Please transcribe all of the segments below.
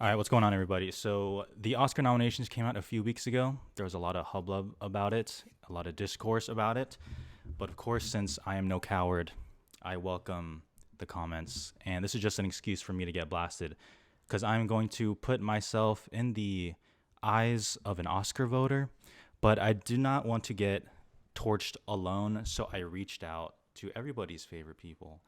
All right, what's going on, everybody? So the Oscar nominations came out a few weeks ago. There was a lot of hubbub about it, a lot of discourse about it. But of course, since I am no coward, I welcome the comments. And this is just an excuse for me to get blasted because I'm going to put myself in the eyes of an Oscar voter. But I do not want to get torched alone. So I reached out to everybody's favorite people.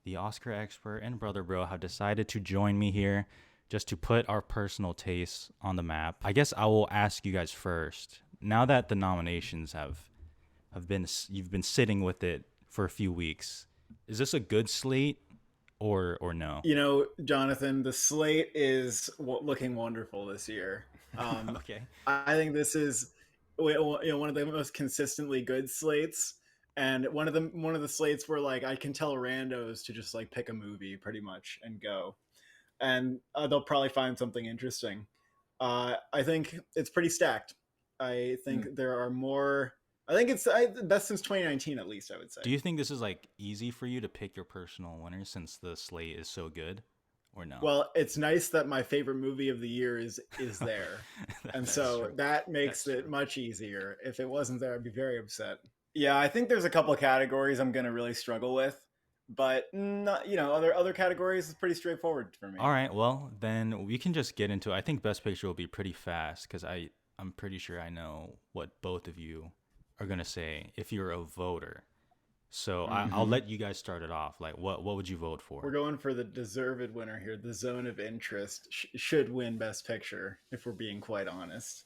The Oscar expert and Brother Bro have decided to join me here just to put our personal tastes on the map. I guess I will ask you guys first. Now that the nominations have been you've been sitting with it for a few weeks, is this a good slate or no? You know, Jonathan, the slate is looking wonderful this year. Um, Okay. I think this is one of the most consistently good slates, and one of the slates where like I can tell randos to just like pick a movie pretty much and go, and they'll probably find something interesting. I think it's pretty stacked. I Mm. think there are more. I think it's the best since 2019, at least. I would say. Do you think this is like easy for you to pick your personal winner since the slate is so good or no? Well, it's nice that my favorite movie of the year is there. And That's so true. that makes That's it true. much easier. If it wasn't there, I'd be very upset. Yeah, I think there's a couple of categories I'm going to really struggle with, but not, other categories is pretty straightforward for All me. right, well, then we can just get into it. I think Best Picture will be pretty fast because I'm pretty sure I know what both of you are going to say if you're a voter. So I'll Hmm. let you guys start it off. Like, what would you vote We're for? going for the deserved winner here. The Zone of Interest should win Best Picture, if we're being quite honest.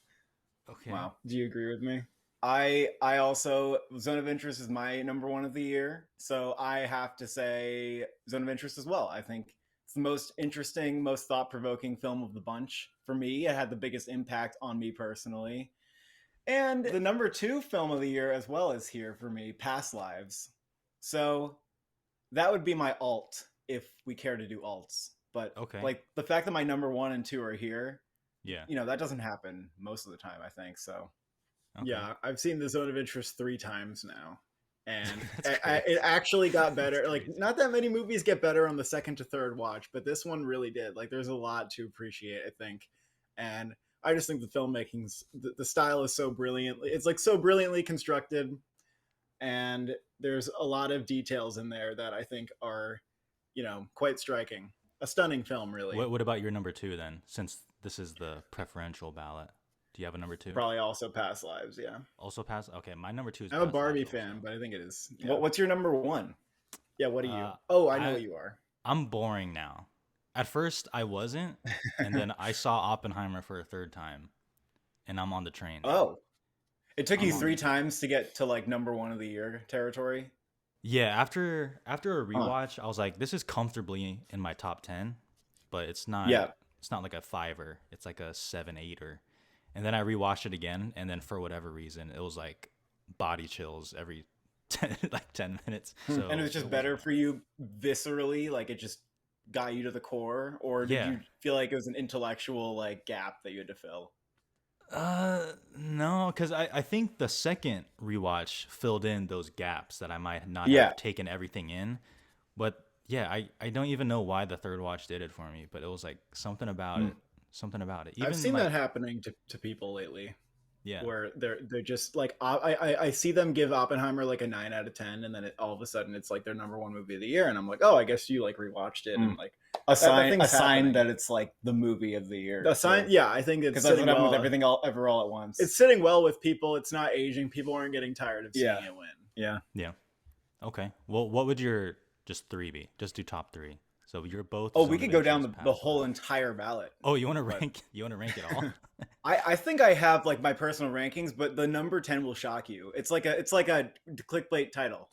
Okay. Wow. Do you agree with me? I also Zone of Interest is my number one of the year, so I have to say Zone of Interest as well. I think it's the most interesting, most thought provoking film of the bunch for me. It had the biggest impact on me personally, and the number two film of the year as well is here for me, Past Lives. So that would be my alt if we care to do alts. But Okay. like the fact that my number one and two are here, Yeah. that doesn't happen most of the time. I think so. Okay. Yeah, I've seen the Zone of Interest three times now, and That's it crazy. actually got That's better. Like, crazy. not that many movies get better on the second to third watch, but this one really did. Like, there's a lot to appreciate, I think, and I just think the filmmaking's the style is so brilliantly. It's like so brilliantly constructed, and there's a lot of details in there that I think are, quite striking. A stunning film, really. What about your number two then? Since this is the preferential ballot, do you have a number two? Probably also Past Lives. Yeah, Also pass. Okay, my number two is I'm a Past Lives Barbie fan, also. but I think it is. Yeah. What's your number one? Yeah, what are you? Uh, Oh, I know I what you are. I'm boring now. At first, I wasn't, and then I saw Oppenheimer for a third time, and I'm on the train now. Oh, it took I'm you on the three train. times to get to like number one of the year territory. Yeah, after a Huh. rewatch, I was like, this is comfortably in my top 10, but Yeah. it's not like a fiver. It's like a 7, 8er. And then I rewatched it again, and then for whatever reason, it was like body chills every 10 minutes. And it So was it just wasn't better that. for you viscerally, like it just got you to the core, or did Yeah. you feel like it was an intellectual like gap that you had to fill? No, because I think the second rewatch filled in those gaps that I might not Yeah. have taken everything in. But yeah, I don't even know why the third watch did it for me, but it was like something about Hmm. it. Something about it. I've Even seen that like, happening to people lately, yeah. where they're just like I see them give Oppenheimer like a 9 out of 10, and then all of a sudden it's like their number one movie of the year, and I'm like, oh, I guess you like rewatched it, Hmm. and like A that sign, a thing's sign happening. that it's like the movie of the year The sign, too, yeah, I think because it's that's what sitting happened with well. everything all ever all at once. It's sitting well with people. It's not aging. People aren't getting tired of Yeah. seeing it win. Yeah. Yeah. Okay. Well, what would your just three be? Just do top three. So you're both Oh, we zone of could go down interest, the past whole lives. entire ballot, Oh, you want to but rank? You want to rank it all? I think I have like my personal rankings, but the number 10 will shock you. It's like a clickbait title.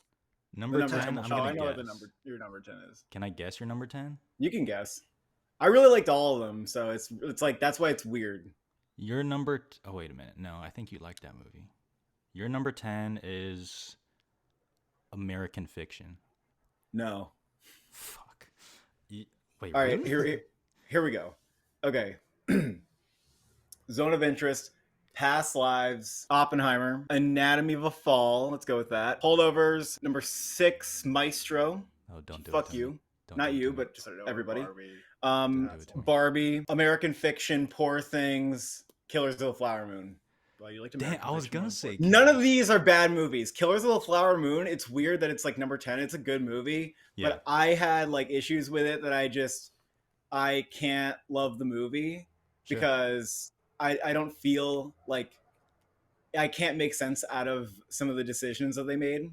The Number number Oh, 10 ten. will I'm oh, shock gonna I know you. what guess. your number 10 is. Can I guess your number 10? You can guess. I really liked all of them, so it's like that's why it's weird. Your number. Oh wait a minute. No, I think you like that movie. Your number 10 is American Fiction. No. Fuck. Wait, All right, really? here we go. Okay. Zone of Interest, Past Lives, Oppenheimer, Anatomy of a Fall. Let's go with that. Holdovers, number 6, Maestro. Oh, don't do it Fuck to me. you. Don't do Not it to you, me. but just everybody. Give it to me. Barbie, American Fiction, Poor Things, Killers of the Flower Moon. Well, you liked Damn, American I was Fiction gonna more say than None of Killers. these are bad movies. Killers of the Flower Moon, it's weird that it's like number 10. It's a good movie, Yeah, but I had like issues with it that I can't love the movie sure. because I don't feel like I can't make sense out of some of the decisions that they made.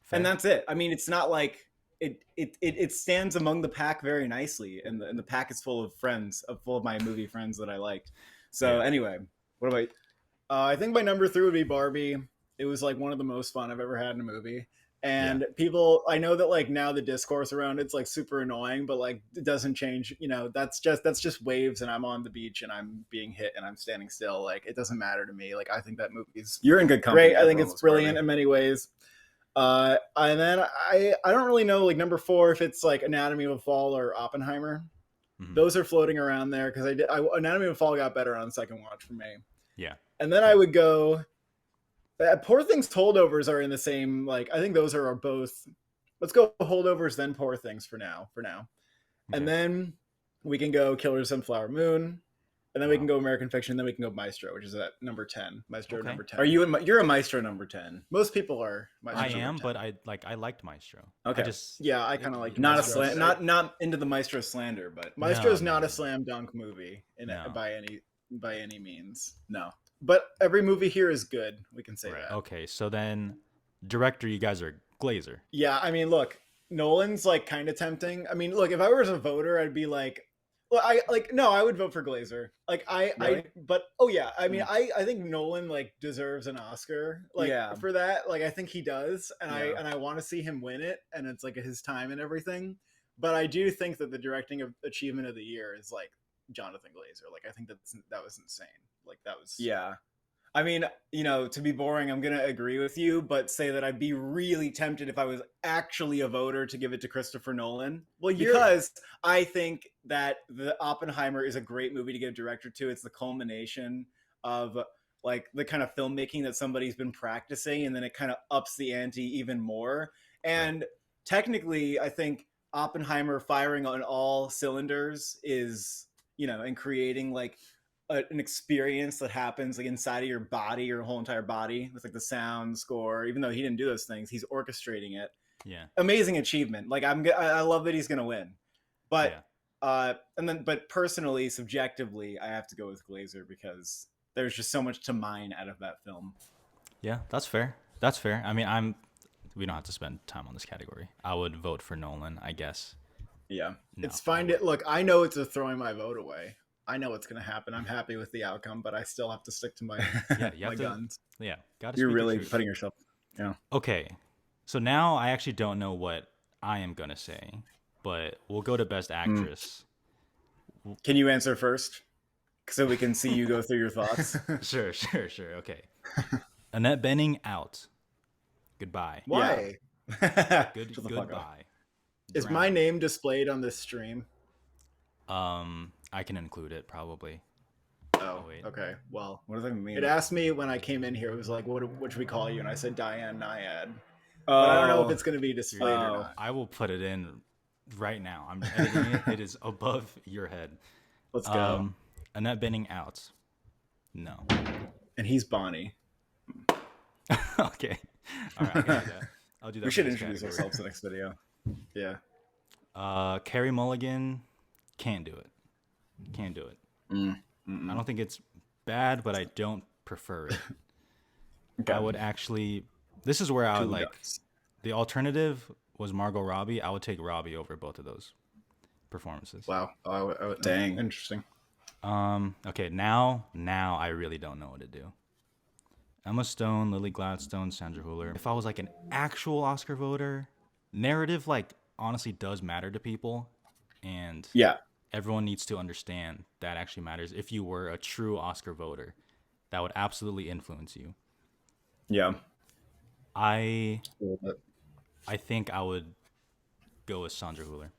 Fair. And that's it. I mean, it's not like it stands among the pack very nicely, and the pack is full of friends, full of my movie friends that I liked. So Yeah. anyway, what about? I think my number 3 would be Barbie. It was like one of the most fun I've ever had in a movie. And people, I know that like now the discourse around it's like super annoying, but like it doesn't change. You know, that's just waves, and I'm on the beach and I'm being hit and I'm standing still. Like it doesn't matter to me. Like I think that movie's You're in good company. great. I think Everyone it's loves brilliant Barbie. in many ways. And then I don't really know like number 4 if it's like Anatomy of a Fall or Oppenheimer. Mhm. Those are floating around there because Anatomy of a Fall got better on second watch for me. Yeah. And then I would go. Poor Things Holdovers are in the same, like, I think those are both. Let's go Holdovers, then Poor Things for now. Okay. And then we can go Killers of Flower Moon. And then we Wow. can go American Fiction. Then we can go Maestro, which is at number 10. Maestro Okay. number 10. Are you? You're a Maestro number 10. Most people are. I Maestro am, number 10. but I liked Maestro. Okay. I just Yeah, I kind of like Not a Maestro. slam. Not into the Maestro slander, but Maestro's No, not no. a slam dunk movie No. by any means. no. But every movie here is good. We can say Right. that. Okay, so then director, you guys are Glazer. Yeah, I mean, look, Nolan's like kind of tempting. I mean, look, if I was a voter, I'd be like, well, I would vote for Glazer. Like Really? but oh yeah, I mean, I think Nolan like deserves an Oscar, like Yeah. for that. Like I think he does, and Yeah. I want to see him win it, and it's like his time and everything. But I do think that the directing of achievement of the year is like Jonathan Glazer. Like I think that was insane. Like that was Yeah. I mean, you know, to be boring, I'm going to agree with you, but say that I'd be really tempted if I was actually a voter to give it to Christopher Nolan. Well, because I think that the Oppenheimer is a great movie to give director to. It's the culmination of like the kind of filmmaking that somebody's been practicing, and then it kind of ups the ante even more. And technically, I think Oppenheimer firing on all cylinders is, you know, and creating like an experience that happens like inside of your body, your whole entire body, with like the sound score. Even though he didn't do those things, he's orchestrating it. Yeah. Amazing achievement. Like I love that he's gonna win, but but personally, subjectively, I have to go with Glazer because there's just so much to mine out of that film. Yeah, that's fair. That's fair. I mean, we don't have to spend time on this category. I would vote for Nolan, I guess. Yeah, No, it's fine to look. I know it's a throwing my vote away. I know what's going to happen. I'm happy with the outcome, but I still have to stick to my Yeah, you my have to, guns. Yeah, got to. You're really putting yourself. Yeah. Okay, so now I actually don't know what I am gonna say, but we'll go to Best Actress. Can you answer first, so we can see you go through your thoughts? Sure. Okay. Annette Bening out. Goodbye. Why? Shut the fuck up. Goodbye. Is my name displayed on this stream? I can include it probably. Oh, wait. okay. Well, What does that mean? it asked me when I came in here. It was like, what should we call you? And I said Diane Nyad. Oh, But I don't know if it's going to be displayed or Oh. not. I will put it in right now. I'm editing it. It is above your head. Let's go. Annette Bening out. No. And he's Bonnie. Okay. All right. I can do that. I'll do that. We for should this introduce category. ourselves in the next video. Yeah. Carrie Mulligan can't do it. Can't do it. I don't think it's bad, but I don't prefer it. Okay. I would actually. This is where I would Two like. guys. The alternative was Margot Robbie. I would take Robbie over both of those performances. Wow. Dang. Interesting. Okay. Now I really don't know what to do. Emma Stone, Lily Gladstone, Sandra Hüller. If I was like an actual Oscar voter, narrative like honestly does matter to people, and Yeah. everyone needs to understand that actually matters. If you were a true Oscar voter, that would absolutely influence you. Yeah. I think I would go with Sandra Hüller.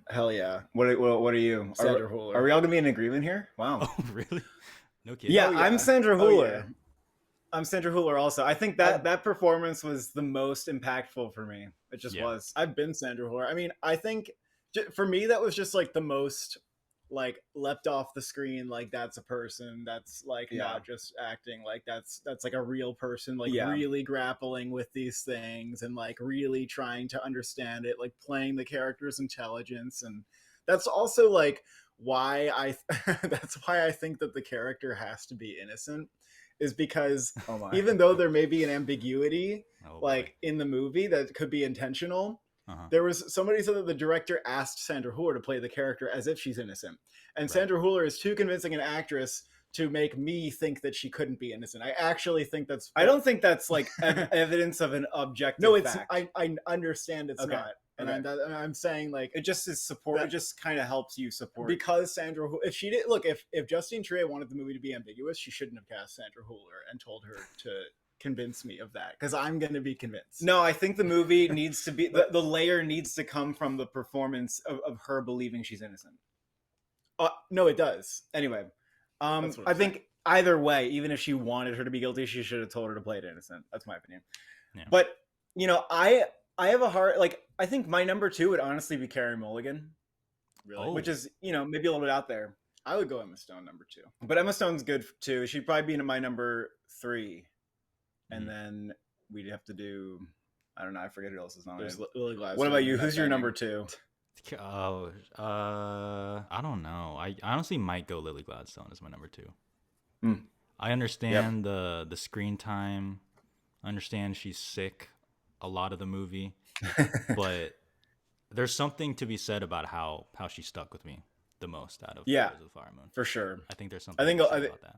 Hell yeah. What are you? Sandra Hüller. Are we all gonna be in agreement here? Wow. Oh, really? No kidding. Yeah, yeah. I'm Sandra Oh, Hüller. yeah. I'm Sandra Hüller also. I think that performance was the most impactful for me. It just Yeah. was. I've been Sandra Hüller. I mean, I think for me that was just like the most like leapt off the screen, like that's a person that's like not just acting, like that's like a real person, like really grappling with these things and like really trying to understand it, like playing the character's intelligence. And that's also like why I that's why I think that the character has to be innocent, is because even though there may be an ambiguity like in the movie that could be intentional, there was somebody said that the director asked Sandra Hüller to play the character as if she's innocent, and Sandra Hüller is too convincing an actress to make me think that she couldn't be innocent. I actually think that's. I don't think that's like evidence of an objective. No, it's. Fact. I understand it's not, and I'm saying like it just is support. It just kind of helps you support, because Sandra. If she did look, if Justine Triet wanted the movie to be ambiguous, she shouldn't have cast Sandra Hüller and told her to convince me of that, because I'm going to be convinced. No, I think the movie needs to be the layer needs to come from the performance of her believing she's innocent. No, it does. Anyway, I think either way, even if she wanted her to be guilty, she should have told her to play it innocent. That's my opinion. Yeah. But you know, I have a hard, like, I think my number 2 would honestly be Carey Mulligan, really, which is, you know, maybe a little bit out there. I would go Emma Stone number 2, but Emma Stone's good too. She'd probably be in my number 3. And then we'd have to do, I don't know, I forget who else is nominated. What about you? Who's your number 2? Oh, I don't know. I honestly might go Lily Gladstone as my number 2. I understand the screen time. I understand she's sick a lot of the movie, but there's something to be said about how she stuck with me the most out of Killers of the Flower Moon. For sure. I think there's something to say about that.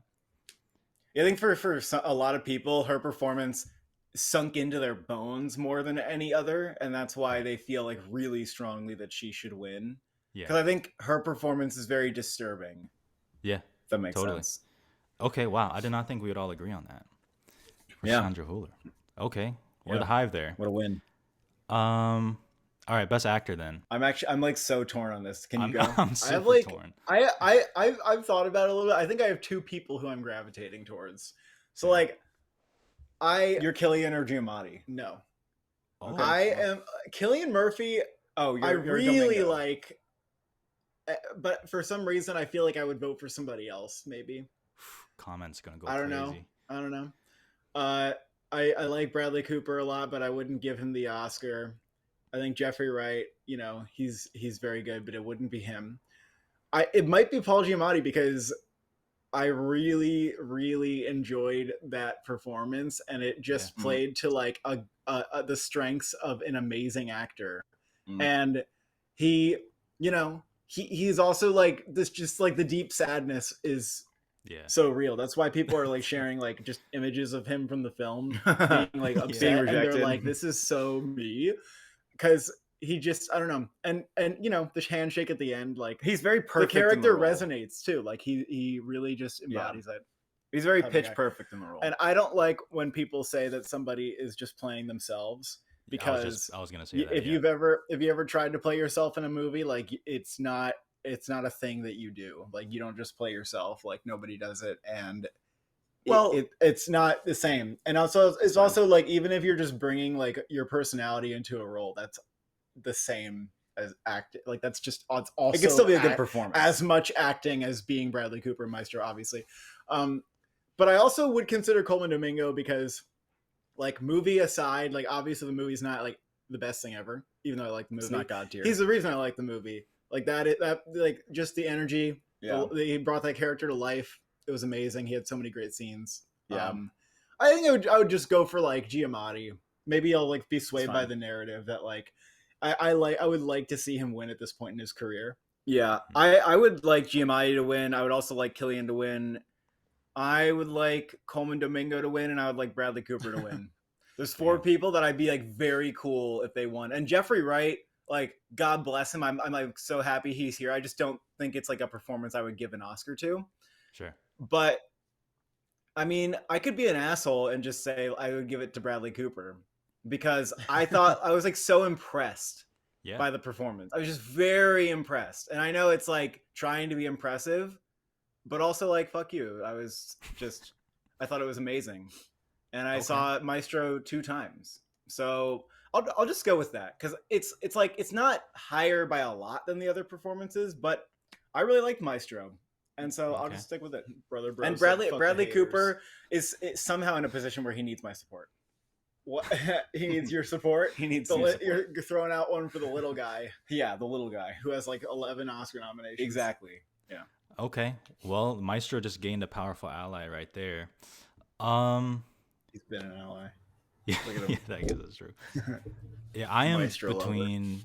I think for a lot of people, her performance sunk into their bones more than any other, and that's why they feel like really strongly that she should win. Yeah, because I think her performance is very disturbing. Yeah, if that makes sense. Okay, wow, I did not think we would all agree on that. For Sandra Hüller. Okay, we're the Hive there. What a win. All right, best actor then. I'm like so torn on this. Can you go? I'm super torn. I've thought about it a little bit. I think I have 2 people who I'm gravitating towards. So like, you're Cillian or Giamatti? No. Okay. I am Cillian Murphy. Oh, I really like, but for some reason I feel like I would vote for somebody else. Maybe. Comments gonna go. I don't know. I like Bradley Cooper a lot, but I wouldn't give him the Oscar. I think Jeffrey Wright, you know, he's very good, but it wouldn't be him. It might be Paul Giamatti, because I really, really enjoyed that performance, and it just played to like the strengths of an amazing actor. And he, you know, he's also like this, just like the deep sadness is so real. That's why people are like sharing like just images of him from the film being like upset, and they're like, this is so me. Because he just, I don't know, and you know, the handshake at the end, like, he's very perfect. The character resonates too, like he really just embodies that. He's very pitch perfect in the role. And I don't like when people say that somebody is just playing themselves, because I was gonna say that, if you ever tried to play yourself in a movie, like it's not a thing that you do. Like, you don't just play yourself. Like, nobody does it, and it's not the same. And also it's also like, even if you're just bringing like your personality into a role, that's the same as acting. Like, that's just, it's also, it can still be a good performance, as much acting as being Bradley Cooper, Maestro, obviously. But I also would consider Coleman Domingo, because like, movie aside, like obviously the movie's not like the best thing ever, even though I like the movie. It's not God tier. He's the reason I like the movie. Like that like just the energy. He brought that character to life. It was amazing. He had so many great scenes. Yeah. I think I would just go for like Giamatti. Maybe I'll like be swayed by the narrative that like I would like to see him win at this point in his career. Yeah. I would like Giamatti to win. I would also like Cillian to win. I would like Coleman Domingo to win, and I would like Bradley Cooper to win. There's 4 people that I'd be like very cool if they won. And Jeffrey Wright, like, God bless him. I'm like so happy he's here. I just don't think it's like a performance I would give an Oscar to. Sure. But I mean, I could be an asshole and just say I would give it to Bradley Cooper, because I thought I was like so impressed by the performance. I was just very impressed. And I know it's like trying to be impressive, but also like, fuck you. I thought it was amazing. And I saw Maestro 2 times. So I'll just go with that because it's like it's not higher by a lot than the other performances, but I really liked Maestro, and so I'll Okay. just stick with it. Brother bro And said, "Fuck the Bradley haters." Cooper is somehow in a position where he needs my support. What he needs your support. He needs some support. You're throwing out one for the little guy Yeah, the little guy. who has like 11 Oscar nominations. Exactly. Yeah. Okay. Well, Maestro just gained a powerful ally right there. He's been an ally. Yeah, Look at him. yeah, I guess that's true. Yeah, I am Maestro lover. between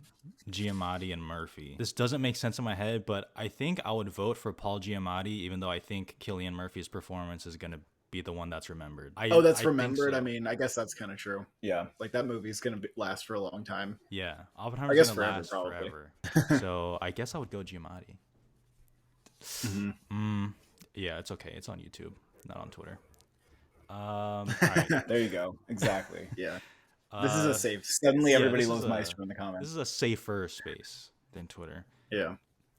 Giamatti and Murphy. This doesn't make sense in my head, but I think I would vote for Paul Giamatti, even though I think Cillian Murphy's performance is going to be the one that's remembered. Oh, that's I think remembered. so. I mean, I guess that's kind of true. Yeah. Like that movie's gonna last for a long time. Yeah, I Oppenheimer's guess going to forever, last probably. forever. So I guess I would go Giamatti. Mm-hmm. Yeah, it's okay. It's on YouTube, not on Twitter. All right. There you go. Exactly. Yeah. This is a Uh, safe. Suddenly, yeah, everybody this loves is a- Maestro in the This comments. is a safer space than Twitter. Yeah.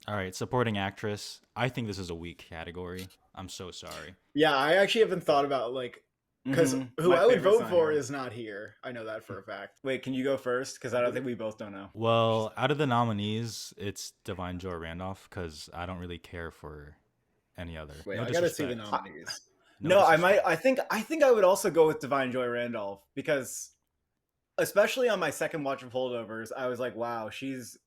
All right, supporting actress. I think this is a weak category. I'm so sorry. Yeah, I actually haven't thought about like because Mhm. who My I would favorite's vote not for here. is not here. I know that for a fact. Wait, can you go first? Because I don't think we both don't know. Well, out of the nominees, it's Divine Joy Randolph because I don't really care for any other. Wait, No I gotta see the disrespect. nominees. No, I might. disrespect. I think I would also go with Divine Joy Randolph because, especially on my second watch of Holdovers, I was like, wow, she's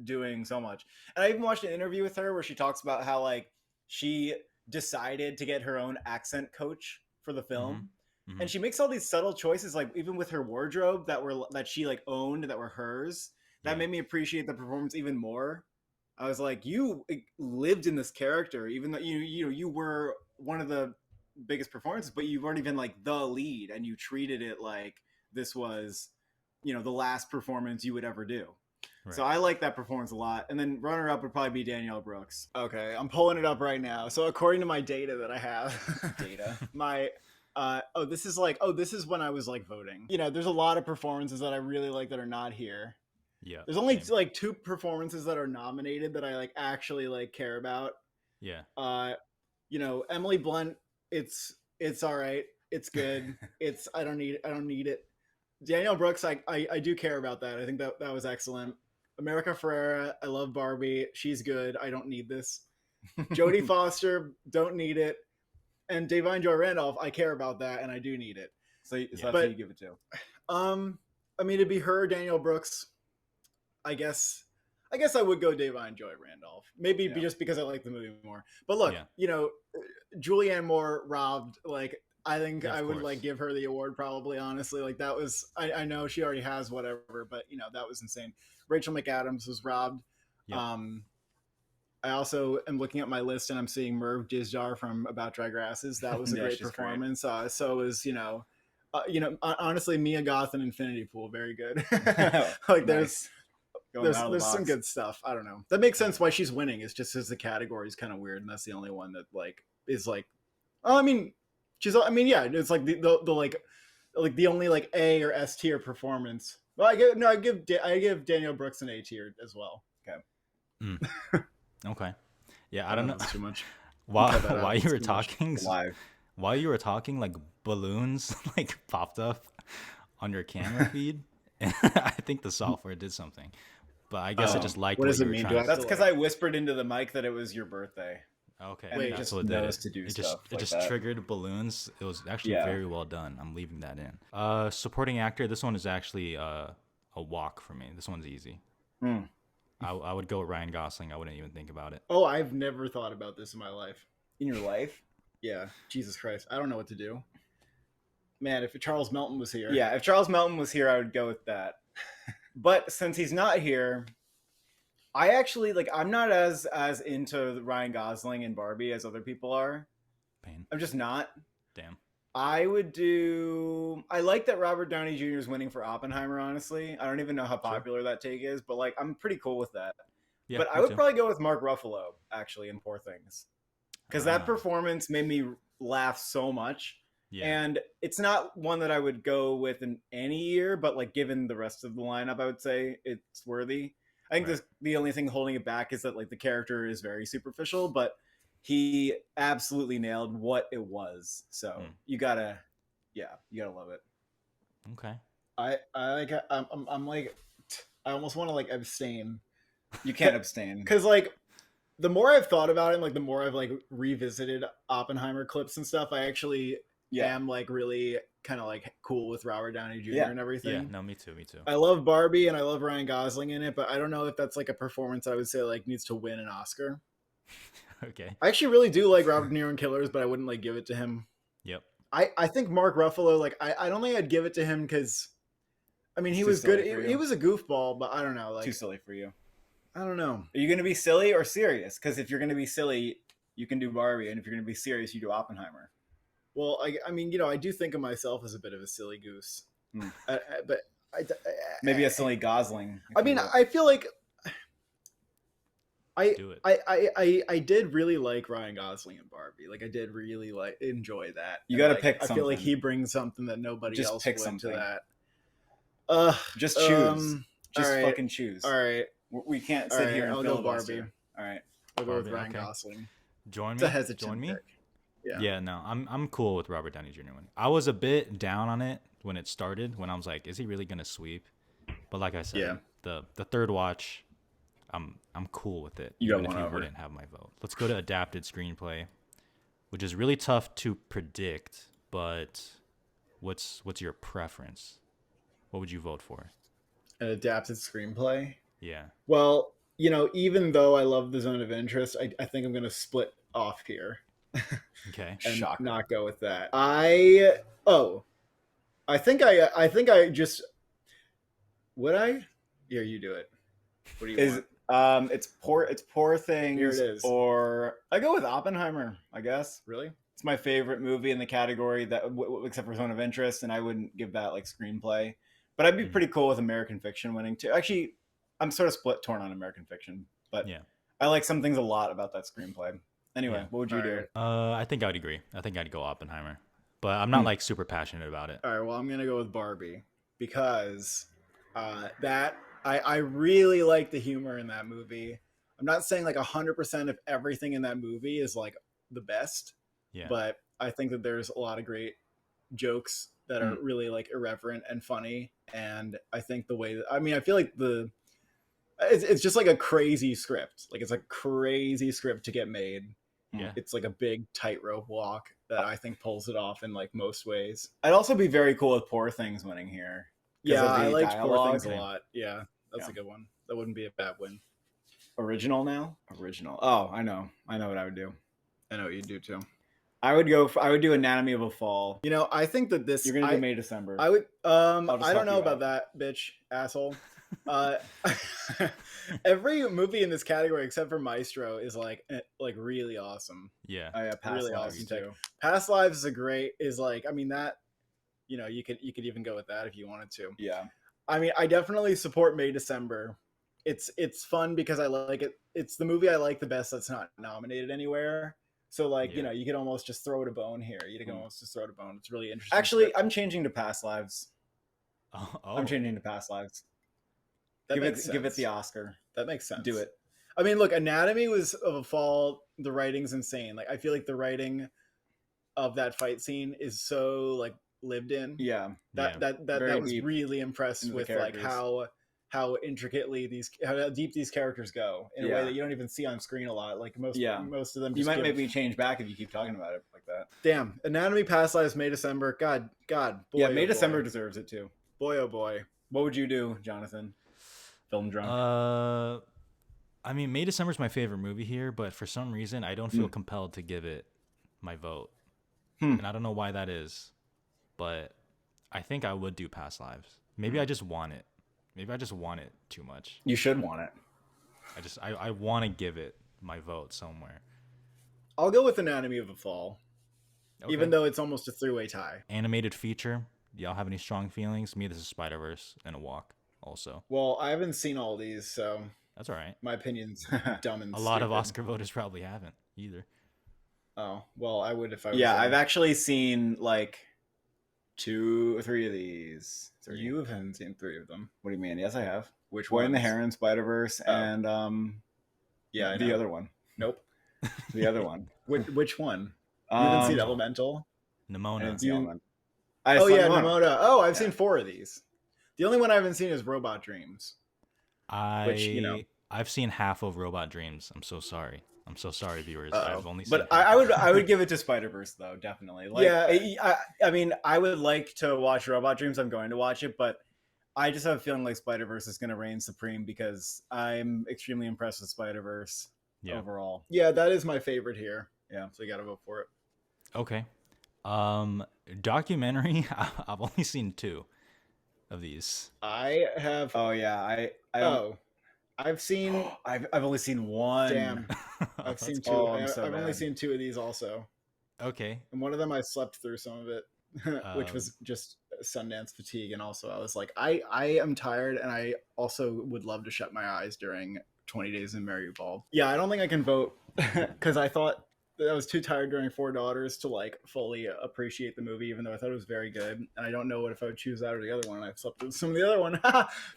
doing so much. And I even watched an interview with her where she talks about how like she decided to get her own accent coach for the film. Mhm. And she makes all these subtle choices, like even with her wardrobe that she like owned that were hers. That Yeah. made me appreciate the performance even more. I was like, you lived in this character, even though you were one of the biggest performances, but you weren't even like the lead, and you treated it like this was, the last performance you would ever do. Right. So I like that performance a lot. And then runner up would probably be Danielle Brooks. Okay, I'm pulling it up right now. So according to my data that I have, Data. my this is when I was like voting. There's a lot of performances that I really like that are not here. Yeah. There's only same. like 2 performances that are nominated that I like actually like care about. Yeah. Emily Blunt, it's all right. It's good. I don't need it. Danielle Brooks, I do care about that. I think that was excellent. America Ferrera, I love Barbie. She's good. I don't need this. Jodie Foster, don't need it. And Divine Joy Randolph, I care about that and I do need it. So that's But- who you give it to. I mean, it'd be her, Danielle Brooks. I guess I would go Divine Joy Randolph. Maybe Yeah. just because I like the movie more. But look, Yeah. Julianne Moore robbed. Like, I think Yeah, of I would course. like give her the award probably. Honestly, like that was. I know she already has whatever, but that was insane. Rachel McAdams was robbed. Yeah. I also am looking at my list and I'm seeing Merv Jizjar from About Dry Grasses. That was a Yeah, great she's great. performance. So was honestly Mia Goth and Infinity Pool, very good. Like Nice. Going out of the there's some box. good stuff. I don't know. That makes sense why she's winning. It's just because the category is kind of weird, and that's the only one that like is like. Oh, I mean, yeah. It's like the like the only like A or S tier performance. Well, I give Danielle Brooks an A tier as well. Okay. Yeah, I don't know. That's too much. While Cut that out. while you It's were too much. talking, Live. while you were talking, like balloons like popped up on your camera feed, and I think the software did something. But I guess I Oh, just liked what what does you it were mean? trying Do I to have That's to, because like- I whispered into the mic that it was your birthday. Okay, And it that's just what did knows it. to do it stuff like just that. triggered balloons. It was actually Yeah. very well done. I'm leaving that in. Supporting actor. This one is actually a walk for me. This one's easy. Hmm. I would go with Ryan Gosling. I wouldn't even think about it. Oh, I've never thought about this in my life. In your life? Yeah, Jesus Christ, I don't know what to do. Man, if Charles Melton was here, Yeah, if Charles Melton was here, I would go with that. But since he's not here, I actually I'm not as into Ryan Gosling and Barbie as other people are. Pain. I'm just not. Damn. I like that Robert Downey Jr. is winning for Oppenheimer, honestly. I don't even know how popular that take is, but I'm pretty cool with that. Yeah, but I me would too. probably go with Mark Ruffalo, actually, in Poor Things. Because that Ah. performance made me laugh so much. Yeah. And it's not one that I would go with in any year, but given the rest of the lineup, I would say it's worthy. I think Right. the only thing holding it back is that the character is very superficial, but he absolutely nailed what it was. So you gotta love it. Okay. I like I'm like I almost want to like abstain You can't abstain. because like the more I've thought about it, like the more I've like revisited Oppenheimer clips and stuff, I actually Yeah. am like really kind of like cool with Robert Downey Jr. Yeah. and everything. Yeah, no, me too. I love Barbie and I love Ryan Gosling in it, but I don't know if that's like a performance I would say like needs to win an Oscar. Okay. I actually really do like Robert De Niro in Killers, but I wouldn't like give it to him. Yep. I think Mark Ruffalo, like I don't think I'd give it to him because I mean he It's was too good. silly for He you. was a goofball, but I don't know. Like Too silly for you. I don't know. Are you going to be silly or serious? Because if you're going to be silly, you can do Barbie, and if you're going to be serious, you do Oppenheimer. Well, I mean, I do think of myself as a bit of a silly goose, Hmm. but Maybe a silly Gosling. I mean, I feel like Do it. I did really like Ryan Gosling and Barbie. Like I did really like enjoy that. You And, gotta like, pick I feel like something. he brings something that nobody Just else pick would something. to that. just choose. Just all right. fucking choose. All right, We can't all sit right. here and I'll go filibuster. Barbie. All right. I'll go with Barbie, Ryan okay. Gosling. Join It's me. a hesitant Join me. pick. Yeah. Yeah, no, I'm cool with Robert Downey Jr. winning. I was a bit down on it when it started, when I was like, is he really gonna sweep? But like I said, Yeah. the third watch, I'm cool with it. You got even if one he over. wouldn't have my vote. Let's go to adapted screenplay, which is really tough to predict. But what's your preference? What would you vote for? An adapted screenplay. Yeah. Well, even though I love the Zone of Interest, I think I'm going to split off here Okay. and Shocker. not go with that. I think I just would I? Yeah, you do it. What do you want? It's Poor Things. Here it is. Or I go with Oppenheimer. I guess Really? it's my favorite movie in the category that, except for Zone of Interest, and I wouldn't give that like screenplay. But I'd be pretty cool with American Fiction winning too. Actually, I'm sort of torn on American Fiction, but Yeah. I like some things a lot about that screenplay. Anyway, Yeah. what would you do? I think I would agree. I think I'd go Oppenheimer, but I'm not like super passionate about it. All right. Well, I'm going to go with Barbie because that I really like the humor in that movie. I'm not saying like 100% of everything in that movie is like the best, Yeah. but I think that there's a lot of great jokes that are really like irreverent and funny. And I think the way that, I feel like it's just like a crazy script. Like it's a crazy script to get made. Yeah. It's like a big tightrope walk that I think pulls it off in like most ways. I'd also be very cool with Poor Things winning here. Yeah, of the I liked Poor dialogue. Things a lot. Yeah, that's a good one. That wouldn't be a bad win. Original now? Original. Oh, I know what I would do. I know you do too. I would do Anatomy of a Fall. I think that this You're gonna do May December. I would just I help don't know you about out. that, bitch, asshole. Every movie in this category except for Maestro is like really awesome. Yeah. Past really Lives awesome too. Past Lives is like that you could even go with that if you wanted to. Yeah. I definitely support May December. It's fun because I like it. It's the movie I like the best that's not nominated anywhere. So you could almost just throw it a bone here. You can almost just throw it a bone. It's really interesting. Actually, I'm changing to Past Lives. Oh. I'm changing to Past Lives. That Give it the Oscar. That makes sense. Do it. Look, Anatomy of a Fall. The writing's insane. Like I feel like the writing of that fight scene is so like lived in. Yeah. That Very was deep really impressed into the with like characters. how intricately how deep these characters go in a way that you don't even see on screen a lot. Like most of them. You Just might make me change back if you keep talking about it like that. Damn, Anatomy, Past Lives, May December. God, boy. Yeah, May oh December boy. deserves it too. Boy, oh boy. What would you do, Jonathan? Film drunk. May December's my favorite movie here, but for some reason I don't feel compelled to give it my vote. And I don't know why that is, but I think I would do Past Lives. Maybe I just want it. Maybe I just want it too much. You should want it. I want to give it my vote somewhere. I'll go with Anatomy of a Fall, Okay. even though it's almost a three-way tie. Animated feature. Do y'all have any strong feelings? Me, this is Spider-Verse and a walk also. Well, I haven't seen all these, so That's all right. my opinion's dumb and A lot of stupid. Oscar voters probably haven't either. Oh, well, I would if I was Yeah, in. I've actually seen like 2 or 3 of these. 3. You haven't seen 3 of them. What do you mean? Yes, I have. Which Boy one? in the Hair and Spider-Verse and Yeah, I the know. other one. Nope. The other one. Which one? You haven't seen no. Elemental? I Nimona. didn't see You- Element. Oh yeah, Nimona. Oh, I've seen 4 of these. The only one I haven't seen is Robot Dreams, which I've seen half of Robot Dreams. I'm so sorry. I'm so sorry, viewers. Uh-oh. I've only seen. But half I of would it. I would give it to Spider-Verse though, definitely. Like, Yeah. I mean, I would like to watch Robot Dreams. I'm going to watch it, but I just have a feeling like Spider-Verse is going to reign supreme because I'm extremely impressed with Spider-Verse overall. Yeah, that is my favorite here. Yeah. So you got to vote for it. Okay. Documentary. I've only seen 2 of these. I have. Oh yeah, I've seen. I've only seen one. Damn. I've seen 2. Oh, I'm so I've only bad. seen 2 of these also, Okay. and one of them I slept through some of it, which was just Sundance fatigue, and also I was like, I am tired, and I also would love to shut my eyes during 20 Days in Mariupol. Yeah, I don't think I can vote because I thought that I was too tired during Four Daughters to like fully appreciate the movie, even though I thought it was very good, and I don't know what if I would choose that or the other one. I've slept through some of the other one,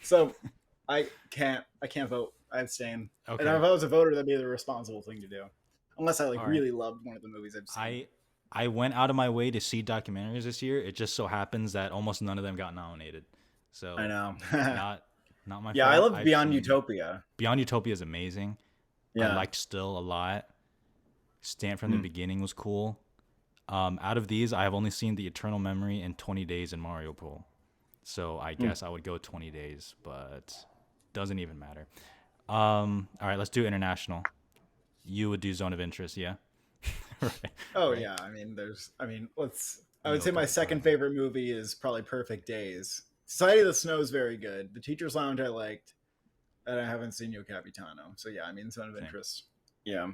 so I can't vote. I abstain. Okay. And if I was a voter, that'd be the responsible thing to do. Unless I like All right. really loved one of the movies I've seen. I went out of my way to see documentaries this year. It just so happens that almost none of them got nominated. So I know. not my Yeah, fault. I love I've Beyond seen- Utopia. Beyond Utopia is amazing. Yeah. I liked Still a lot. Stand from the Beginning was cool. Out of these, I have only seen The Eternal Memory and 20 Days in Mariupol. So I guess I would go 20 Days, but doesn't even matter. All right, let's do international. You would do Zone of Interest, yeah? Right. Yeah. I mean, I would No say my second favorite movie is probably Perfect Days. Society of the Snow is very good. The Teacher's Lounge I liked, and I haven't seen Yo Capitano. So yeah, I mean, Zone of Interest. Yeah.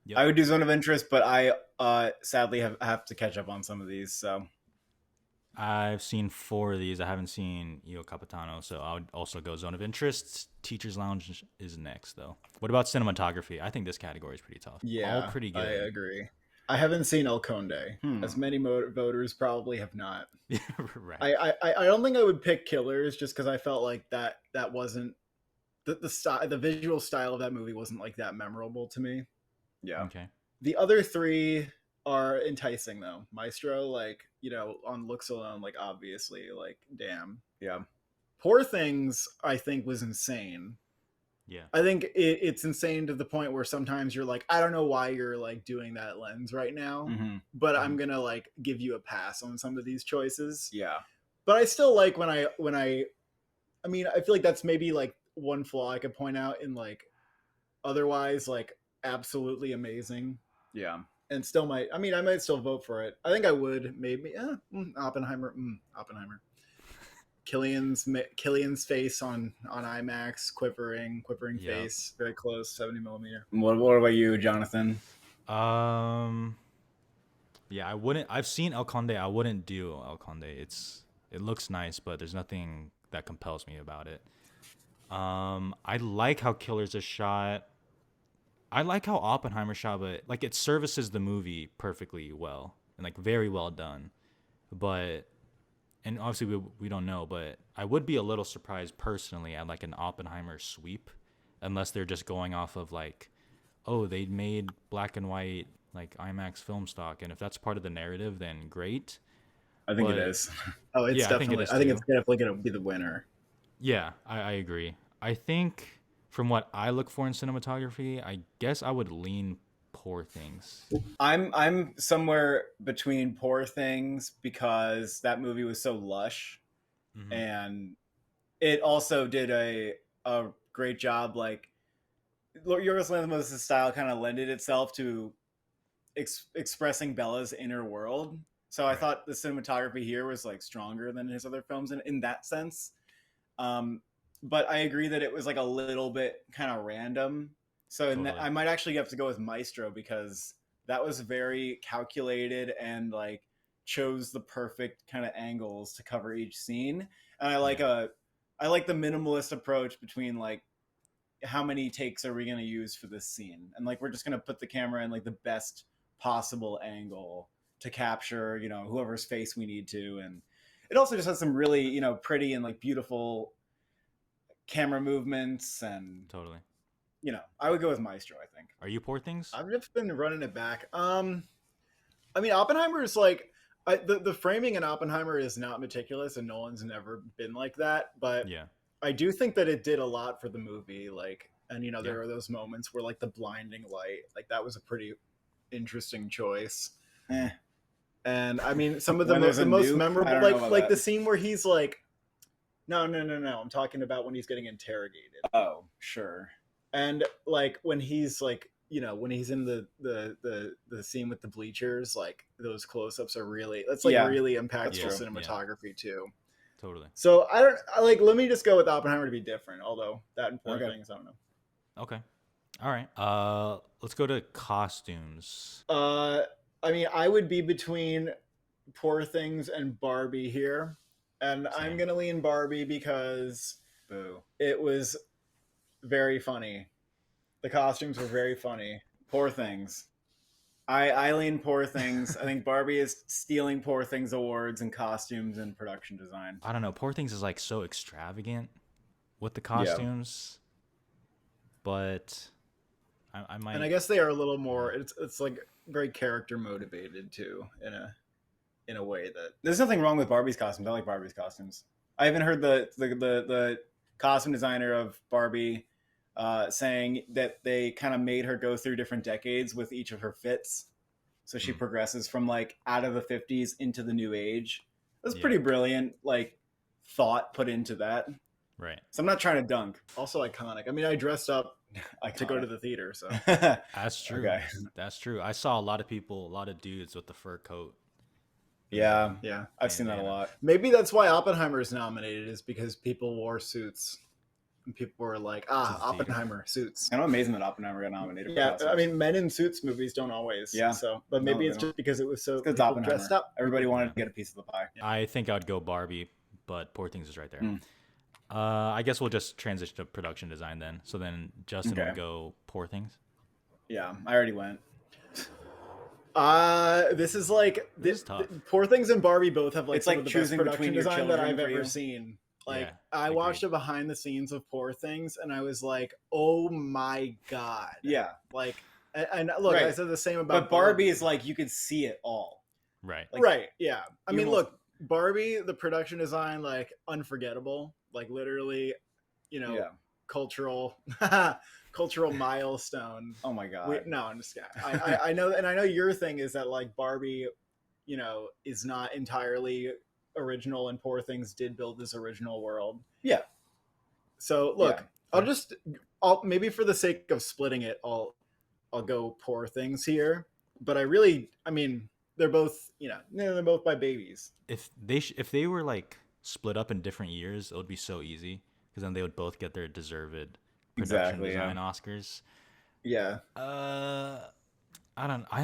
Yep. I would do Zone of Interest, but I sadly have to catch up on some of these. So I've seen 4 of these. I haven't seen Io Capitano, so I would also go Zone of Interest. Teacher's Lounge is next, though. What about cinematography? I think this category is pretty tough. Yeah, all pretty good. I agree. I haven't seen El Conde. As many voters probably have not. Right. I don't think I would pick Killers just because I felt like that wasn't the visual style of that movie wasn't like that memorable to me. yeah. Okay. The other 3 are enticing though. Maestro, like, on looks alone, like obviously, like damn. Yeah. Poor Things, I think, was insane. Yeah. I think it's insane to the point where sometimes you're like, I don't know why you're like doing that lens right now, but I'm gonna like give you a pass on some of these choices. Yeah. But I still like when I mean, I feel like that's maybe like one flaw I could point out in like otherwise like absolutely amazing. Yeah. And still I might still vote for it. I think I would maybe Oppenheimer. Oppenheimer. Killian's face on IMAX, quivering face, very close, 70 millimeter. What about you, Jonathan? Yeah, I wouldn't. I've seen El Conde. I wouldn't do El Conde. It looks nice, but there's nothing that compels me about it. I like how Killers is shot. I like how Oppenheimer shot, but like it services the movie perfectly well and like very well done. But and obviously we don't know, but I would be a little surprised personally at like an Oppenheimer sweep, unless they're just going off of like, oh, they made black and white like IMAX film stock, and if that's part of the narrative, then great. I think it is. Oh, it's Yeah, definitely. I think it's definitely going to be the winner. Yeah, I agree. I think from what I look for in cinematography, I guess I would lean Poor Things. I'm somewhere between Poor Things because that movie was so lush, and it also did a great job. Like Yorgos Lanthimos' style kind of lended itself to expressing Bella's inner world. So I thought the cinematography here was like stronger than his other films in that sense. But I agree that it was like a little bit kind of random. So I might actually have to go with Maestro because that was very calculated and like chose the perfect kind of angles to cover each scene. And I like the minimalist approach between like how many takes are we going to use for this scene? And like we're just going to put the camera in like the best possible angle to capture, whoever's face we need to. And it also just has some really, pretty and like beautiful camera movements and Totally. I would go with Maestro, I think. Are you Poor Things? I've just been running it back. I mean, Oppenheimer is like, The framing in Oppenheimer is not meticulous, and Nolan's never been like that. But Yeah. I do think that it did a lot for the movie. Like, and you know, there Yeah. are those moments where like the blinding light, like that was a pretty interesting choice. Eh. And I mean, some of the, When there's the a most nuke? I memorable, don't know about like the that. scene where he's like, no, I'm talking about when he's getting interrogated. Oh, sure. And like when he's like, you know, when he's in the scene with the bleachers, like those close-ups are really, that's like Yeah, really impactful true. cinematography too. Totally. So let me just go with Oppenheimer to be different, although that and Poor Things, I don't know. Okay. All right. Let's go to costumes. I mean, I would be between Poor Things and Barbie here, and I'm Same. gonna lean Barbie because Boo. it was very funny. The costumes were very funny. Poor Things. I lean Poor Things. I think Barbie is stealing Poor Things awards in costumes and production design. I don't know. Poor Things is like so extravagant with the costumes, but I might. And I guess they are a little more. It's like very character motivated too, in a way that. There's nothing wrong with Barbie's costumes. I like Barbie's costumes. I even heard the costume designer of Barbie saying that they kind of made her go through different decades with each of her fits. So she progresses from like out of the 50s into the new age. That's pretty brilliant, like thought put into that. Right. So I'm not trying to dunk. Also iconic. I mean, I dressed up to go to the theater, so. That's true. Okay. That's true. I saw a lot of dudes with the fur coat. Yeah, Yeah. I've seen that a lot. Maybe that's why Oppenheimer is nominated, is because people wore suits. And people were like, Oppenheimer, suits. Kind of amazing that Oppenheimer got nominated. Yeah, for I mean, men in suits movies don't always. Yeah. So, but No, maybe they it's don't. just because it was so Because people Oppenheimer. dressed up. Everybody wanted to get a piece of the pie. I think I'd go Barbie, but Poor Things is right there. I guess we'll just transition to production design then. So then Justin Okay. would go Poor Things. Yeah, I already went. This is like This is tough. Poor Things and Barbie both have like It's some like of the choosing best production between your design that children I've for ever you. seen. Like Yeah, I watched agreed. a behind the scenes of Poor Things, and I was like, oh my god. Yeah, Like, and look, Right. I said the same about but Barbie is like you could see it all. Right. Like, right. Yeah. I you mean, almost- look, Barbie, the production design, like unforgettable. Like literally, you know, Yeah. cultural milestone. Oh my god. No, I'm just kidding. I know, and I know your thing is that like Barbie, you know, is not entirely original, and Poor Things did build this original world. Yeah. So look, Yeah. I'll maybe for the sake of splitting it, I'll go Poor Things here. But I mean, they're both, you know, they're both by babies. If they were like split up in different years, it would be so easy because then they would both get their deserved production Exactly, design Oscars. Yeah. I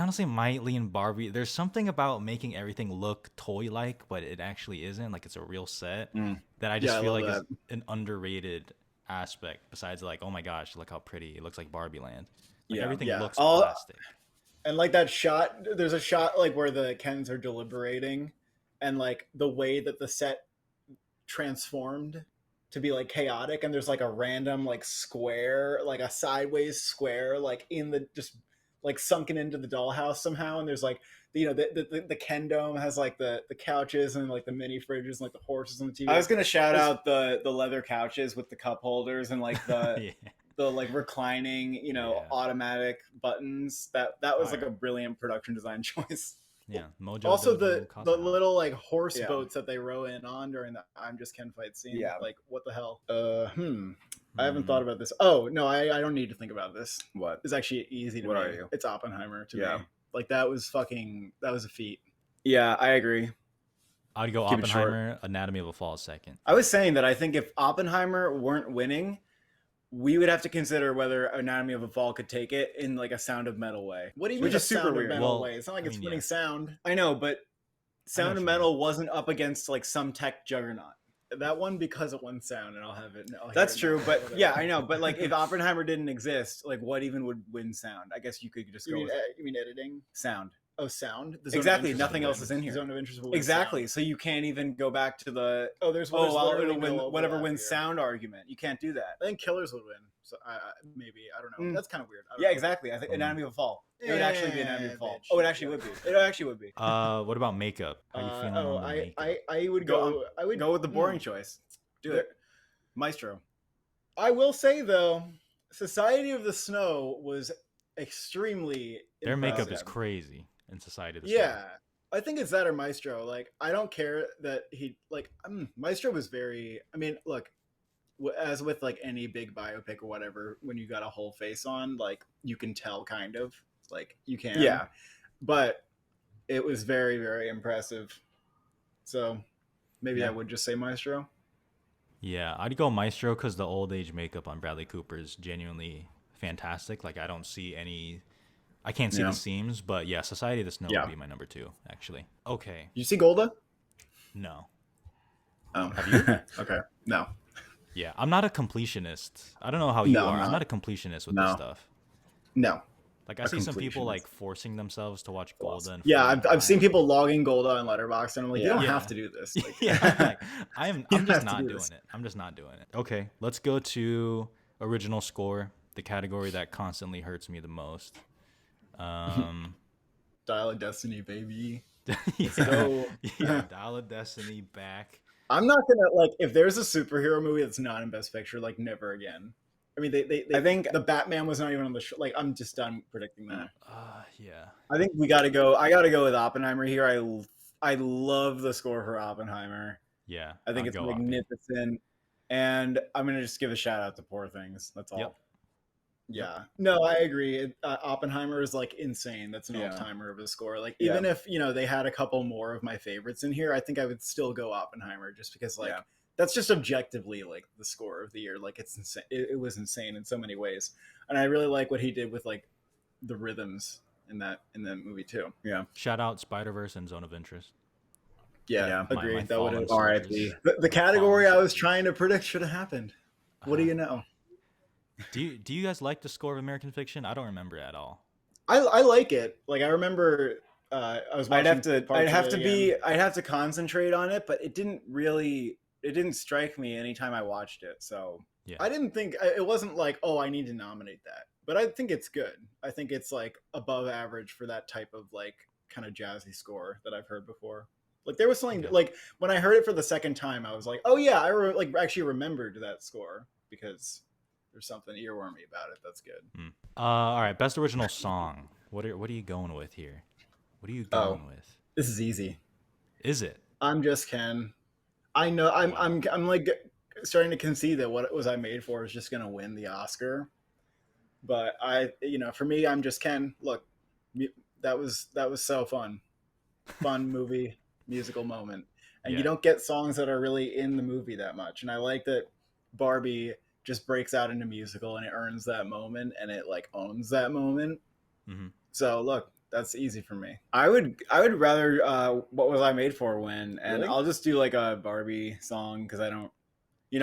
honestly might lean Barbie. There's something about making everything look toy-like, but it actually isn't. Like it's a real set that I just Yeah, I feel love like that. is an underrated aspect. Besides, like, oh my gosh, look how pretty it looks, like Barbie Land. Like, Yeah. everything Yeah. looks All- plastic. And like that shot, there's a shot like where the Kens are deliberating, and like the way that the set transformed to be like chaotic, and there's like a random like square, like a sideways square, like in the just like sunken into the dollhouse somehow, and there's like you know the Ken dome has like the couches and like the mini fridges and like the horses on the TV. I was gonna shout out the leather couches with the cup holders and like the Yeah. the like reclining, you know, Yeah. automatic buttons. That was like Fire. a brilliant production design choice. Yeah, Mojo. Also, Dojo the Casa House. little like horse Yeah. boats that they row in on during the I'm Just Ken fight scene. Yeah. Like, what the hell? I haven't thought about this. Oh no, I don't need to think about this. What? It's actually easy to What me. are you? It's Oppenheimer to Yeah. me. Like that was a feat. Yeah, I agree. I'd go Keep it short. Oppenheimer. Anatomy of a Fall second. I was saying that I think if Oppenheimer weren't winning, we would have to consider whether Anatomy of a Fall could take it in like a Sound of Metal way. What do you Which mean is a super Sound of weird. Metal Well, way? It's not like I it's mean, winning yeah. sound. I know, but Sound what of you Metal wasn't up against like some tech juggernaut. That one because it won sound, and I'll have it. I'll hear That's it true, now. but Whatever. yeah, I know. But like, if Oppenheimer didn't exist, like, what even would win sound? I guess you could just go with You mean editing? sound. Oh, sound. The zone of Exactly. interest Nothing would else win. is in here. The zone of interest would win Exactly. sound. So you can't even go back to the Oh, there's well, literally it'll win no whatever overlap wins here. sound argument. You can't do that. I think Killers would win. So maybe I don't know. Mm. That's kind of weird. I don't Yeah, know. exactly. I think Anatomy of a Fall. It would actually be Anatomy of a Fall. bitch. Oh, it actually Yeah. would be. It actually would be. What about makeup? How you feeling on the makeup? I would Go. go. I would Go with the boring choice. Do There- it. Maestro. I will say though, Society of the Snow was extremely Their makeup impressive. is crazy in Society of the Yeah, Snow. I think it's that or Maestro. Like, I don't care that he like Maestro was very. I mean, look, as with like any big biopic or whatever, when you got a whole face on, like you can tell kind of like you can. Yeah. But it was very very impressive. So maybe Yeah. I would just say Maestro. Yeah, I'd go Maestro because the old age makeup on Bradley Cooper is genuinely fantastic. Like I don't see any, I can't see Yeah. the seams, but yeah, Society of the Snow Yeah. would be my number 2 actually. Okay, You see Golda? no, Oh. Have you? Okay. No. yeah, I'm not a completionist. I don't know how you No, are. I'm I'm not. not a completionist with No. this stuff. No. Like I A see some people completionist. like forcing themselves to watch Golda. And Yeah, Fleeing I've seen Time. people logging Golda on Letterboxd, and I'm like, you Yeah. don't Yeah. have to do this. Like, yeah, like, I'm You just have to not do doing this. it. I'm just not doing it. Okay, let's go to original score, the category that constantly hurts me the most. Dial of Destiny, baby. yeah, go. yeah, Dial of Destiny back. I'm not gonna like if there's a superhero movie that's not in Best Picture, like never again. I mean, they I think the Batman was not even on the show. Like, I'm just done predicting that. Yeah. I think we got to go. I got to go with Oppenheimer here. I love the score for Oppenheimer. Yeah. I think I'd it's go Oppie. magnificent. And I'm gonna just give a shout out to Poor Things. That's all. Yep. Yeah, no, I agree. Oppenheimer is like insane. That's an Yeah. all-timer of a score. Like, Yeah. even if they had a couple more of my favorites in here, I think I would still go Oppenheimer just because like Yeah. that's just objectively like the score of the year. Like, it's insane. It was insane in so many ways, and I really like what he did with like the rhythms in that movie too. Yeah. Shout out Spider-Verse and Zone of Interest. Yeah, Yeah. agree. My That would have fallen R.I.P. soldiers. the category Fallen I was soldiers. trying to predict should have happened. What do you know? Do you guys like the score of American Fiction? I don't remember it at all. I like it. Like, I remember I was watching I'd have to concentrate on it, but it didn't strike me anytime I watched it. So Yeah. I didn't think it wasn't like, oh, I need to nominate that, but I think it's good. I think it's like above average for that type of like kind of jazzy score that I've heard before. Like, there was something Yeah. like when I heard it for the second time, I was like, oh yeah, actually remembered that score because there's something earwormy about it. That's good. All right, best original song. What are you going with here? What are you going with? This is easy. Is it? I'm Just Ken. I know I'm like starting to concede that What Was I Made For is just gonna win the Oscar. But for me, I'm Just Ken. Look, that was so fun movie, musical moment, and Yeah. you don't get songs that are really in the movie that much. And I like that Barbie just breaks out into musical and it earns that moment and it like owns that moment. Mm-hmm. So look, that's easy for me. I would rather What Was I Made For win, and Really? I'll just do like a Barbie song because I don't.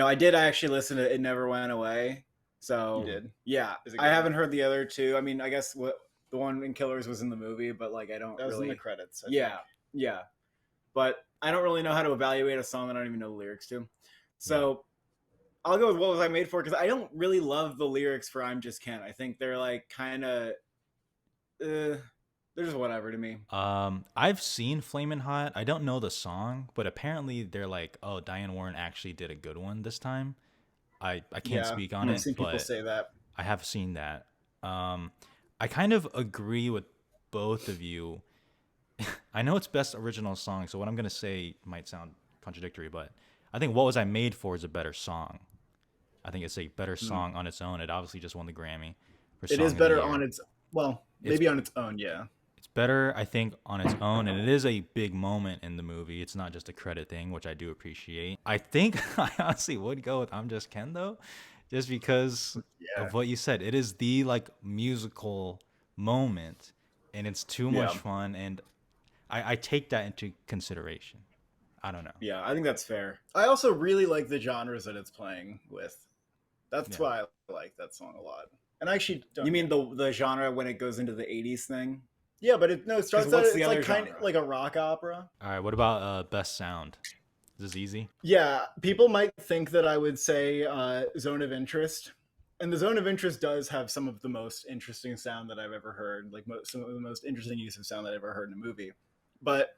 I actually listen to It Never Went Away. So You did? Yeah, Is it I good? haven't heard the other two. I mean, I guess what the one in Killers was in the movie, but like I don't That was really. in the credits. I Yeah, think. yeah, but I don't really know how to evaluate a song that I don't even know the lyrics to. So I'll go with What Was I Made For because I don't really love the lyrics for I'm Just Ken. I think they're like kind of, they're just whatever to me. I've seen Flamin' Hot. I don't know the song, but apparently they're like, oh, Diane Warren actually did a good one this time. I can't speak on I've it, seen people but say that. I have seen that. I kind of agree with both of you. I know it's best original song, so what I'm gonna say might sound contradictory, but I think What Was I Made For is a better song. I think it's a better song on its own. It obviously just won the Grammy for It Song is of the better Year. on its maybe on its own. Yeah. It's better, I think, on its own, and it is a big moment in the movie. It's not just a credit thing, which I do appreciate. I think I honestly would go with I'm Just Ken, though, just because of what you said. It is the, like, musical moment, and it's too much fun, and I take that into consideration. I don't know. Yeah, I think that's fair. I also really like the genres that it's playing with. That's Yeah. why I like that song a lot. And I actually don't. You mean the genre when it goes into the 80s thing? Yeah, but it starts out what's it's the like other kind genre? of like a rock opera. All right, what about best sound? Is this easy? Yeah, people might think that I would say Zone of Interest, And the Zone of Interest does have some of the most interesting sound that I've ever heard, like some of the most interesting use of sound that I've ever heard in a movie. But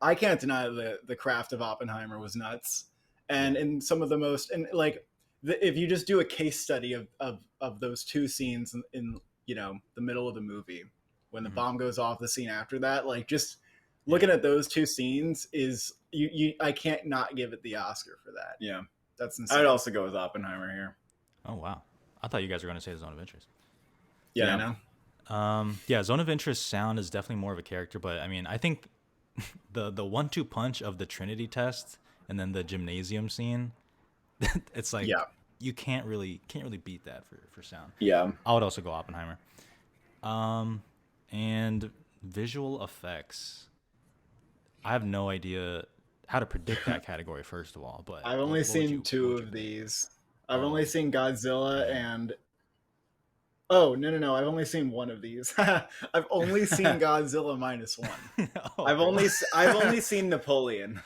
I can't deny the craft of Oppenheimer was nuts, and in some of the most, and like if you just do a case study of those two scenes in the middle of the movie when the bomb goes off, the scene after that, like just looking at those two scenes is I can't not give it the Oscar for that. Yeah, that's insane. I'd also go with Oppenheimer here. Oh wow, I thought you guys were going to say the Zone of Interest. Yeah, I know. Yeah, Zone of Interest sound is definitely more of a character, but I mean, I think the 1-2 punch of the Trinity test and then the gymnasium scene, it's like you can't really beat that for sound. Yeah, I would also go Oppenheimer. And visual effects, I have no idea how to predict that category, first of all, but I've only seen two of these. I've only seen Godzilla and no, I've only seen one of these. I've only seen Godzilla -1. I've only seen Napoleon.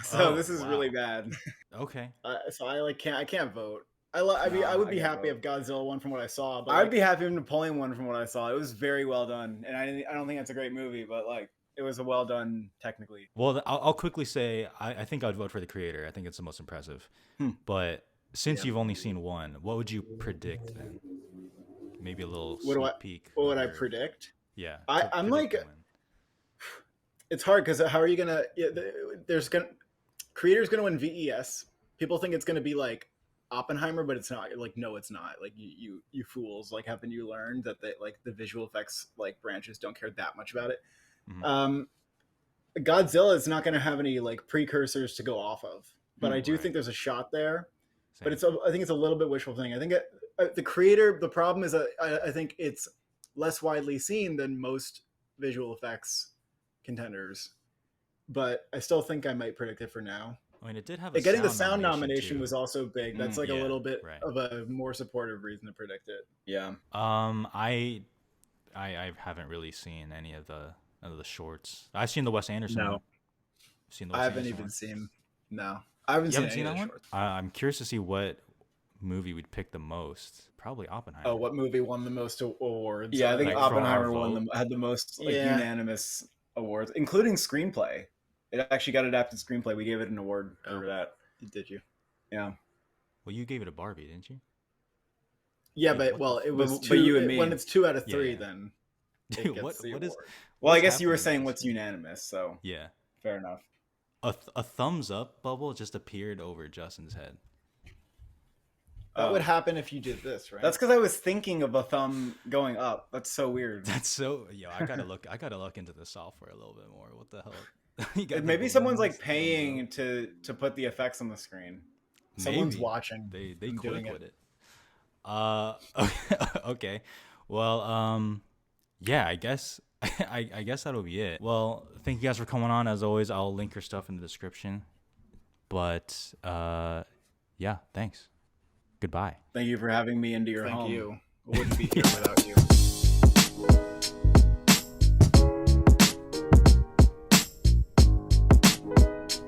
So this is really bad. Okay. So I can't vote. I mean, I would be happy if Godzilla won from what I saw. But I'd be happy if Napoleon won from what I saw. It was very well done, and I don't think that's a great movie, but like it was a well done technically. Well, I'll quickly say I think I'd vote for The Creator. I think it's the most impressive. But since you've only seen one, what would you predict then? Maybe a little sneak peek. What would I predict? Yeah, I'm like, it's hard because how are you gonna? Creator's gonna win VES. People think it's gonna be like Oppenheimer, but it's not. Like, no, it's not. Like you fools. Like, haven't you learned that the visual effects like branches don't care that much about it? Godzilla is not going to have any like precursors to go off of, but I do think there's a shot there. Same. But I think it's a little bit wishful thinking. I think the Creator. The problem is that I think it's less widely seen than most visual effects contenders, but I still think I might predict it for now. I mean, it did have getting the sound nomination was also big. That's like a little bit right. of a more supportive reason to predict it. Yeah. I haven't really seen any of the shorts. I've seen the Wes Anderson. No. One. I've seen the Wes I haven't Anderson even one. seen. No, I haven't seen any that one. Shorts. I'm curious to see what movie would pick the most. Probably Oppenheimer. Oh, what movie won the most awards? Yeah, I think like Oppenheimer had the most unanimous awards, including screenplay. It actually got adapted screenplay. We gave it an award for that. Did you? Yeah. Well, you gave it a Barbie, didn't you? Yeah, but it was but 2. You and me. When it's 2 out of 3, then. Dude, what is? Well, I guess you were saying what's unanimous, so yeah, fair enough. A thumbs up bubble just appeared over Justin's head. That would happen if you did this, right? That's because I was thinking of a thumb going up. That's so weird. That's so I gotta look into the software a little bit more. What the hell? Maybe someone's like paying to put the effects on the screen. Someone's watching. They click with it. Okay. Well, yeah, I guess I guess that'll be it. Well, thank you guys for coming on. As always, I'll link your stuff in the description. But yeah, thanks. Goodbye. Thank you for having me into your home. Thank you. I wouldn't be here without you.